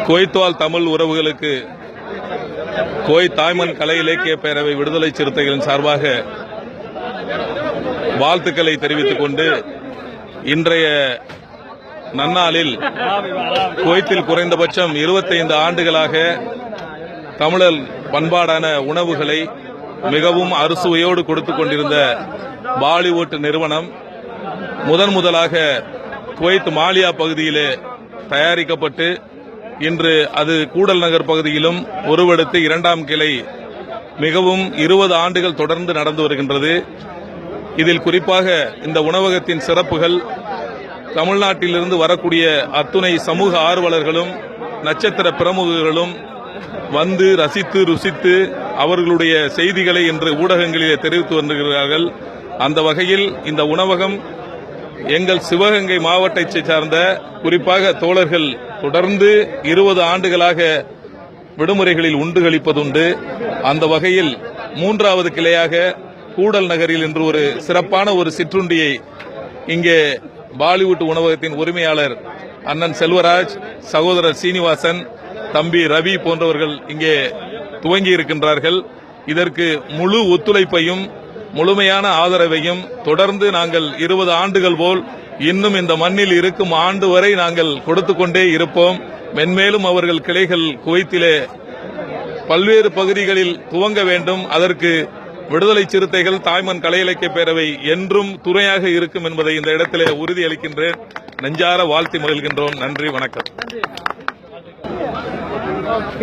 Kuwait Tamil உறவுகளுக்கு Kuwait தாய்மண் கலை இலக்கிய பேரவை விடுதலை சிறுத்தைகளின் சார்பாக வாழ்த்துக்களை தெரிவித்துக் கொண்டு இன்றைய நன்னாளில் குவைத்தில் குறைந்தபட்சம் 25 ஆண்டுகளாக தமிழர் பண்பாடான உணவுகளை மிகவும் அறுசுவையோடு கொடுத்துக் கொண்டிருந்த பாலிவுட் நிறுவனம் முதலாக குவைத் மாலியா பகுதியிலே தயாரிக்கப்பட்டு இன்று அது கூடல் நகர் பகுதியிலும் உருவெடுத்து 2ஆம் கிளை மிகவும் 20 ஆண்டுகள் தொடர்ந்து நடந்து வருகின்றது. இதில் குறிப்பாக இந்த உணவகத்தின் சிறப்புகள் தமிழ்நாட்டிலிருந்து வரக்கூடிய அத்துணை சமூக ஆர்வலர்களும் நட்சத்திர பிரமுகர்களும் வந்து ரசித்து ருசித்து அவர்களுடைய செய்திகளை இன்று ஊடகங்களிலே தெரிவித்து வருகிறார்கள். அந்த வகையில் இந்த உணவகம் எங்கள் சிவகங்கை மாவட்டத்தை சார்ந்த குறிப்பாக தோழர்கள் தொடர்ந்து 20 ஆண்டுகளாக விடுமுறைகளில் உண்டு களிப்பதுண்டு. அந்த வகையில் 3வது கிளையாக கூடல் நகரில் இன்று ஒரு சிறப்பான ஒரு சிற்றுண்டியை இங்கே பாலிவுட் உணவகத்தின் உரிமையாளர் அண்ணன் செல்வராஜ், சகோதரர் சீனிவாசன், தம்பி ரவி போன்றவர்கள் இங்கே துவங்கி இருக்கின்றார்கள். இதற்கு முழு ஒத்துழைப்பையும் முழுமையான ஆதரவையும் தொடர்ந்து நாங்கள் 20 ஆண்டுகள் போல் இன்னும் இந்த மண்ணில் இருக்கும் ஆண்டு வரை நாங்கள் கொடுத்துக் கொண்டே இருப்போம். மென்மேலும் அவர்கள் கிளைகள் குவைத்திலே பல்வேறு பகுதிகளில் துவங்க வேண்டும். அதற்கு விடுதலை சிறுத்தைகள் தாய்மண் கலை இலக்கிய பேரவை என்றும் துணையாக இருக்கும் என்பதை இந்த இடத்திலே உறுதியளிக்கின்றேன். நெஞ்சார வாழ்த்தி மகிழ்கின்றோம். நன்றி, வணக்கம்.